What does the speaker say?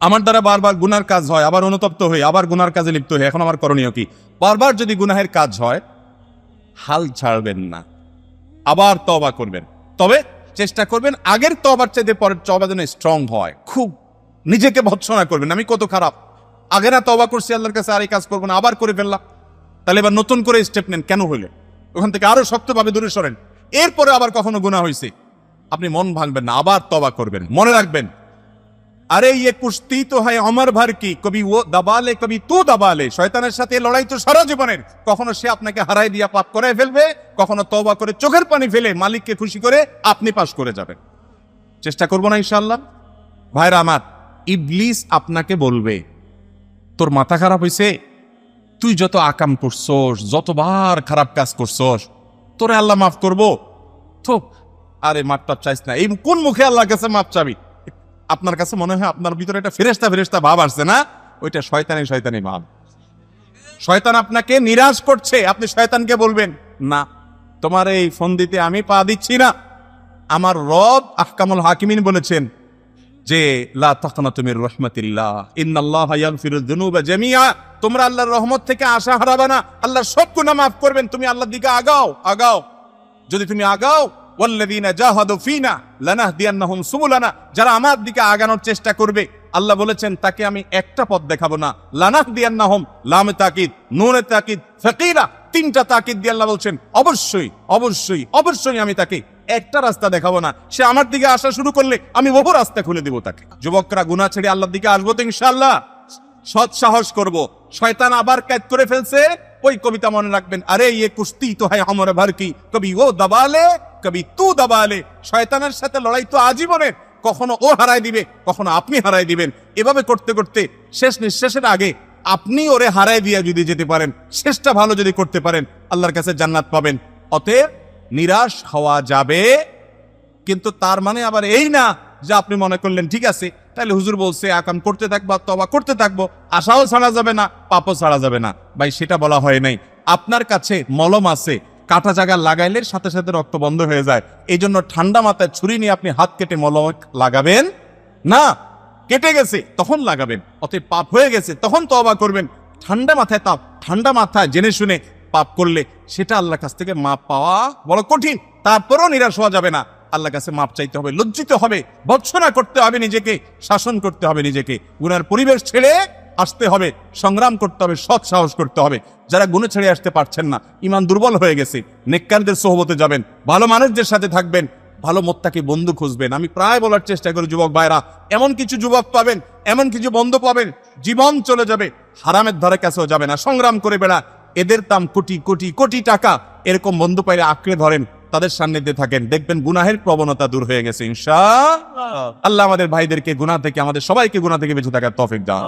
আমার দ্বারা বারবার গুনার কাজ হয়, আবার অনুতপ্ত হই, আবার গুনার কাজে লিপ্ত হই, এখন আমার করণীয় কি? বারবার যদি গুনাহের কাজ হয়, হাল ছাড়বেন না, আবার তওবা করবেন। তবে চেষ্টা করবেন আগের তওবার চাইতে পরের তওবা যেন স্ট্রং হয়। খুব নিজেকে ভৎসনা করবেন, আমি কত খারাপ, আগে না তওবা করছি আল্লাহর কাছে, আর এই কাজ করবো না, আবার করে ফেললাম। তাহলে এবার নতুন করে স্টেপ নেন, কেন হইলে ওখান থেকে আরো শক্তভাবে দূরে সরেন। এরপরে আবার কখনো গুনাহ হয়েছে, আপনি মন ভাঙবেন না, আবার তওবা করবেন। মনে রাখবেন, আরে ইয়ে কুস্তি তো হয় অমর ভর কি, কবি ও দাবালে কবি তু দাবালে। শয়তানের সাথে লড়াই তো সারা জীবনের। কখনো সে আপনাকে হারাই দিয়া পাপ করে ফেলবে, কখনো তওবা করে চোখের পানি ফেলে মালিককে খুশি করে আপনি পাশ করে যাবেন। চেষ্টা করবো না ইনশাআল্লাহ? ভাইরা আমার, ইবলিস আপনাকে বলবে, তোর মাথা খারাপ হয়েছে, তুই যত আকাম করছস, যতবার খারাপ কাজ করছস, তোরে আল্লাহ মাফ করবো তো? আরে মাপ টাপ চাইস না। এই কোন মুখে আল্লাহর কাছে মাপ চাবি? আপনার কাছে মনে হয় আপনার ভিতরে একটা ফেরেশতা ফেরেশতা ভাব আসছে না? ওইটা শয়তানি ভাব। শয়তান আপনাকে নিরাশ করছে, আপনি শয়তানকে বলবেন, না, তোমার এই ফোন দিতে আমি পা দিচ্ছি না। আমার রব আহকামুল হাকিমিন বলেছেন যে লা তাকনাতু মির রাহমাতিল্লাহ ইন্নাল্লাহা ইয়াগফিরুয যুনুবা জামিআ। তোমরা আল্লাহর রহমত থেকে আশা হারাবে না, আল্লাহ সব গুনাহ মাফ করবেন। তুমি আল্লাহর দিকে আগাও। যদি তুমি আগাও, ওয়াল্লাযীনা জাহাদু ফিনা লানাহদিয়ান্নাহুম সুবুলানা, যারা আমার দিকে আগানোর চেষ্টা করবে, আল্লাহ বলেছেন তাকে আমি একটা পথ দেখাবো না। লানাহদিয়ান্নাহুম, লামে তাকিদ, নুনে তাকিদ, ফাকিরা, তিনটা তাকিদ দিয়ে আল্লাহ বলছেন অবশ্যই আমি তাকে একটা রাস্তা দেখাবো না। সে আমার দিকে আসা শুরু করলে আমি বহু রাস্তা খুলে দিব তাকে। যুবকরা গুনাহ ছেড়ে আল্লাহর দিকে আসবো তো ইনশাআল্লাহ? সৎ সাহস করব। শয়তান আবার কাজ করে ফেলছে, ওই কবিতা মনে রাখবেন, আরে ইয়ে কুস্তি তো হয় আমর ভর কি, কবি ও দাবালে কবি তু দাবালে। শয়তানের সাথে লড়াই তো আজীবনের, কখনো ও হারাই দিবে, কখনো আপনি হারাই দিবেন। এভাবে করতে করতে শেষ নিঃশ্বাসের আগে আপনি ওরে হারাই দিয়ে যদি যেতে পারেন, শেষটা ভালো যদি করতে পারেন, আল্লাহর কাছে জান্নাত পাবেন। অতএব নিরাশ হওয়া যাবে, কিন্তু তার মানে আবার এই না যে আপনি মনে করলেন ঠিক আছে, তাহলে হুজুর বলছে আকাম করতে থাকবো, তওবা করতে থাকবো, আশাও ছাড়া যাবে না, পাপও ছাড়া যাবে না। ভাই, সেটা বলা হয় নাই। আপনার কাছে মলম আছে, কাটা জায়গা লাগাইলে সাথে সাথে রক্ত বন্ধ হয়ে যায়। এই জন্য ঠান্ডা মাথায় ছুরি নিয়ে আপনি হাত কেটে মলম লাগাবেন না। কেটে গেছে তখন লাগাবেন, অতএব পাপ হয়ে গেছে তখন তওবা করবেন। ঠান্ডা মাথায় জেনে শুনে পাপ করলে সেটা আল্লাহর কাছ থেকে মাপ পাওয়া বড় কঠিন। তারপরও নিরাশ হওয়া যাবে না, আল্লাহর কাছে মাপ চাইতে হবে, লজ্জিত হবে, ভৎসনা করতে হবে নিজেকে, শাসন করতে হবে নিজেকে, গুনার পরিবেশ ছেড়ে আসতে হবে, সংগ্রাম করতে হবে, সৎ সাহস করতে হবে। যারা গুনাহ ছেড়ে আসতে পারছেন না, ঈমান দুর্বল হয়ে গেছে, নেককারদের সোহবতে যাবেন, ভালো মানুষদের সাথে থাকবেন, ভালো মোত্তাকি বন্ধু খুঁজবেন। আমি প্রায় বলার চেষ্টা করি, যুবক ভাইরা, এমন কিছু যুবক পাবেন, এমন কিছু বন্ধু পাবেন, জীবন চলে যাবে, হারামের ধারে কাছেও যাবে না, সংগ্রাম করে বেড়া, এদের দাম কোটি কোটি কোটি টাকা। এরকম বন্ধু পাইলে আঁকড়ে ধরেন, তাদের সান্নিধ্যে থাকেন, দেখবেন গুনাহের প্রবণতা দূর হয়ে গেছে ইনশাআল্লাহ। আল্লাহ আমাদের ভাইদেরকে গুনাহ থেকে, আমাদের সবাইকে গুনাহ থেকে বেঁচে থাকার তৌফিক দান।